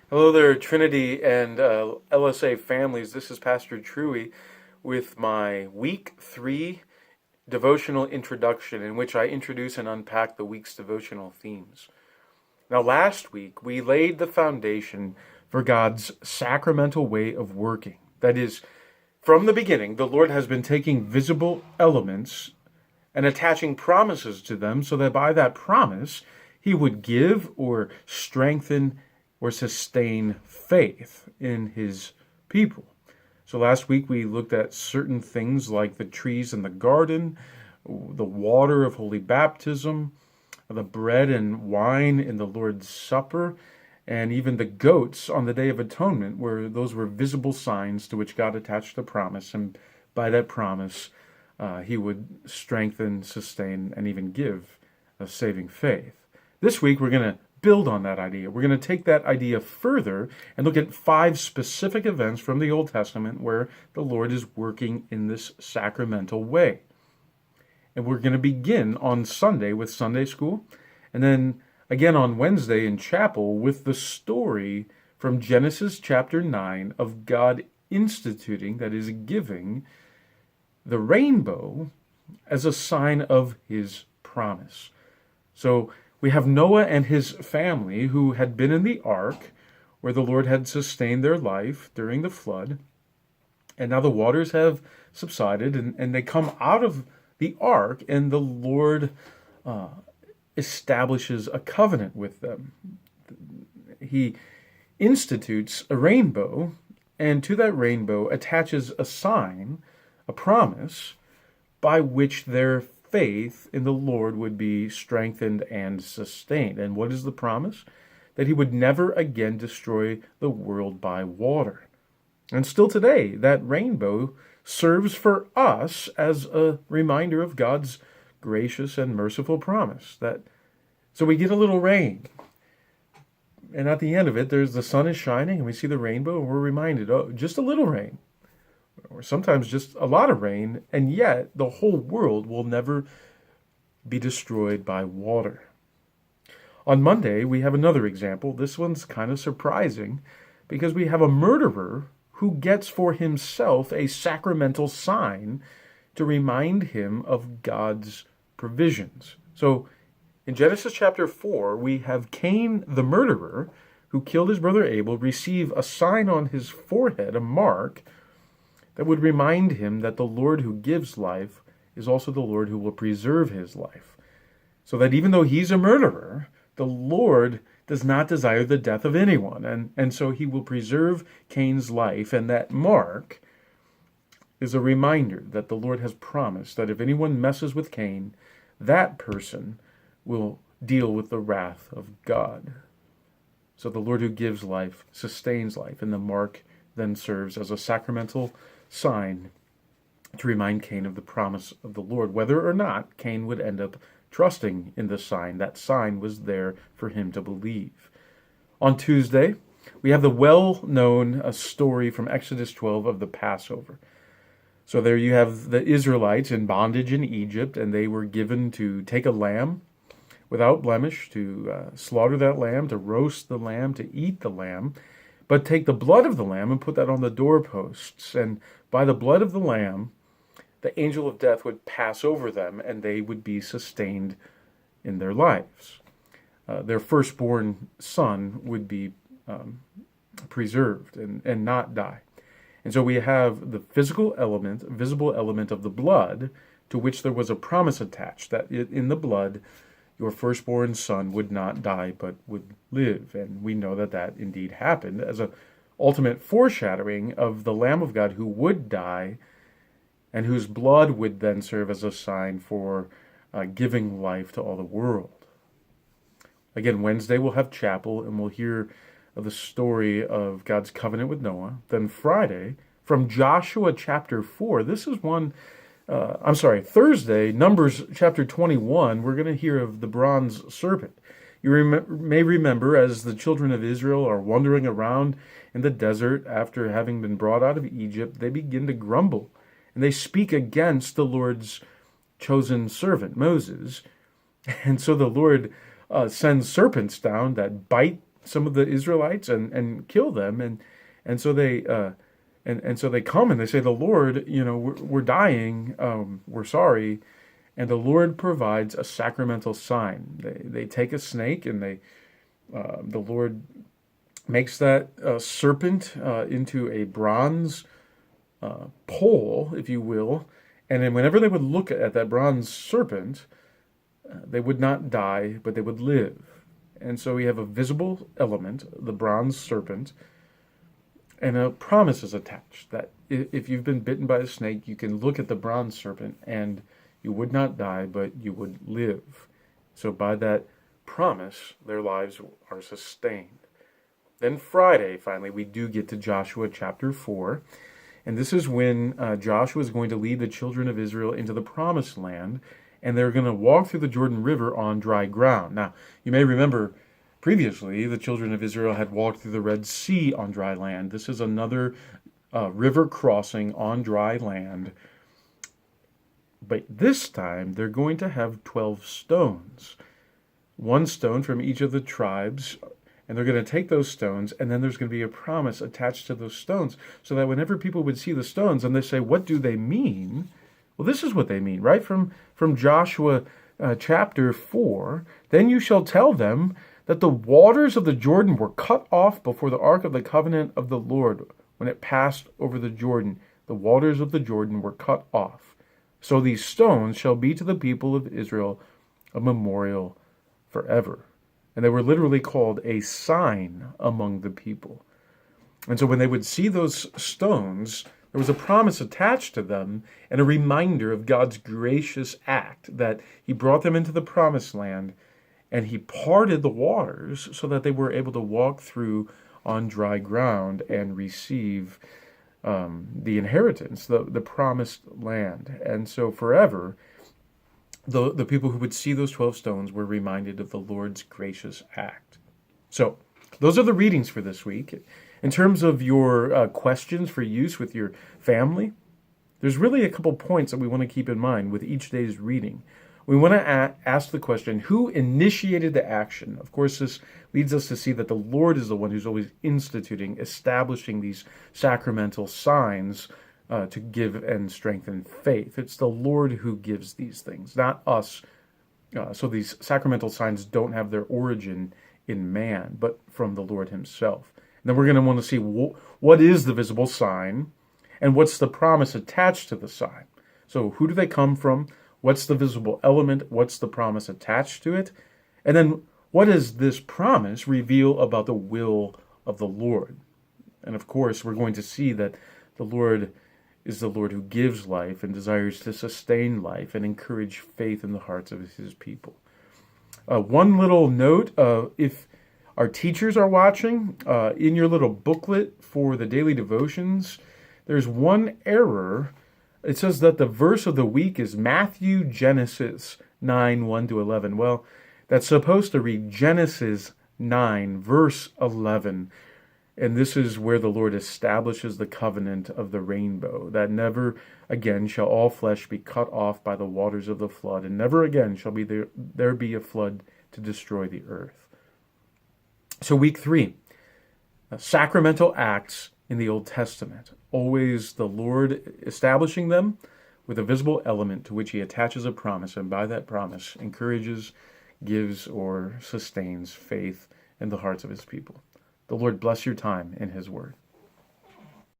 Hello there, Trinity and LSA families. This is Pastor Truwe with my week 3 devotional introduction, in which I introduce and unpack the week's devotional themes. Now, last week we laid the foundation for God's sacramental way of working. That is, from the beginning, the Lord has been taking visible elements and attaching promises to them so that by that promise, He would give or strengthen or sustain faith in His people. So last week we looked at certain things like the trees in the garden, the water of holy baptism, the bread and wine in the Lord's Supper, and even the goats on the Day of Atonement, where those were visible signs to which God attached a promise, and by that promise He would strengthen, sustain, and even give a saving faith. This week we're going to build on that idea. We're going to take that idea further and look at 5 specific events from the Old Testament where the Lord is working in this sacramental way. And we're going to begin on Sunday with Sunday school, and then again on Wednesday in chapel with the story from Genesis chapter 9 of God instituting, that is, giving the rainbow as a sign of His promise. So we have Noah and his family who had been in the ark where the Lord had sustained their life during the flood. And now the waters have subsided and they come out of the ark, and the Lord establishes a covenant with them. He institutes a rainbow, and to that rainbow attaches a sign, a promise, by which their faith in the Lord would be strengthened and sustained. And what is the promise? That He would never again destroy the world by water. And still today, that rainbow serves for us as a reminder of God's gracious and merciful promise. So we get a little rain, and at the end of it, the sun is shining, and we see the rainbow, and we're reminded, oh, just a little rain, or sometimes just a lot of rain, and yet the whole world will never be destroyed by water. On Monday, we have another example. This one's kind of surprising because we have a murderer who gets for himself a sacramental sign to remind him of God's provisions. So in Genesis chapter 4, we have Cain, the murderer, who killed his brother Abel, receive a sign on his forehead, a mark, that would remind him that the Lord who gives life is also the Lord who will preserve his life. So that even though he's a murderer, the Lord does not desire the death of anyone. And so He will preserve Cain's life. And that mark is a reminder that the Lord has promised that if anyone messes with Cain, that person will deal with the wrath of God. So the Lord who gives life sustains life. And the mark then serves as a sacramental sign to remind Cain of the promise of the Lord. Whether or not Cain would end up trusting in the sign, that sign was there for him to believe. On Tuesday, we have the well-known story from Exodus 12 of the Passover. So there you have the Israelites in bondage in Egypt, and they were given to take a lamb without blemish, to slaughter that lamb, to roast the lamb, to eat the lamb, but take the blood of the lamb and put that on the doorposts. And by the blood of the lamb, the angel of death would pass over them, and they would be sustained in their lives. Their firstborn son would be preserved and not die. And so we have the visible element of the blood, to which there was a promise attached, that in the blood, your firstborn son would not die, but would live. And we know that that indeed happened as an ultimate foreshadowing of the Lamb of God who would die, and whose blood would then serve as a sign for giving life to all the world. Again, Wednesday we'll have chapel, and we'll hear of the story of God's covenant with Noah. Then Friday, from Joshua chapter 4, Thursday, Numbers chapter 21, we're going to hear of the bronze serpent. You may remember, as the children of Israel are wandering around in the desert after having been brought out of Egypt, they begin to grumble, and they speak against the Lord's chosen servant, Moses. And so the Lord sends serpents down that bite some of the Israelites and kill them, and so they and so they come and they say, the Lord, we're dying, we're sorry, and the Lord provides a sacramental sign. They take a snake, and the Lord makes that serpent into a bronze pole, if you will, and then whenever they would look at that bronze serpent, they would not die, but they would live. And so we have a visible element, the bronze serpent, and a promise is attached that if you've been bitten by a snake, you can look at the bronze serpent and you would not die, but you would live. So by that promise, their lives are sustained. Then Friday, finally, we do get to Joshua chapter 4. And this is when Joshua is going to lead the children of Israel into the promised land, and they're going to walk through the Jordan River on dry ground. Now, you may remember previously the children of Israel had walked through the Red Sea on dry land. This is another river crossing on dry land. But this time, they're going to have 12 stones. One stone from each of the tribes, and they're going to take those stones, and then there's going to be a promise attached to those stones, so that whenever people would see the stones and they say, what do they mean? Well, this is what they mean, right? From Joshua chapter 4, then you shall tell them that the waters of the Jordan were cut off before the ark of the covenant of the Lord when it passed over the Jordan. The waters of the Jordan were cut off. So these stones shall be to the people of Israel a memorial forever. And they were literally called a sign among the people. And so when they would see those stones, there was a promise attached to them and a reminder of God's gracious act that he brought them into the promised land and he parted the waters so that they were able to walk through on dry ground and receive the inheritance, the promised land. And so forever, the people who would see those 12 stones were reminded of the Lord's gracious act. So those are the readings for this week. In terms of your questions for use with your family, there's really a couple points that we want to keep in mind with each day's reading. We want to ask the question, who initiated the action? Of course, this leads us to see that the Lord is the one who's always instituting, establishing these sacramental signs to give and strengthen faith. It's the Lord who gives these things, not us. So these sacramental signs don't have their origin in man, but from the Lord himself. And then we're going to want to see what is the visible sign and what's the promise attached to the sign. So who do they come from? What's the visible element? What's the promise attached to it? And then what does this promise reveal about the will of the Lord? And of course, we're going to see that the Lord is the Lord who gives life and desires to sustain life and encourage faith in the hearts of his people. One little note, if our teachers are watching, in your little booklet for the daily devotions, there's one error. It says that the verse of the week is Matthew, Genesis 9, 1 to 11. Well, that's supposed to read Genesis 9, verse 11. And this is where the Lord establishes the covenant of the rainbow, that never again shall all flesh be cut off by the waters of the flood, and never again shall there be a flood to destroy the earth. So week 3, Sacramental Acts in the Old Testament. Always the Lord establishing them with a visible element to which he attaches a promise, and by that promise encourages, gives, or sustains faith in the hearts of his people. The Lord bless your time in his word.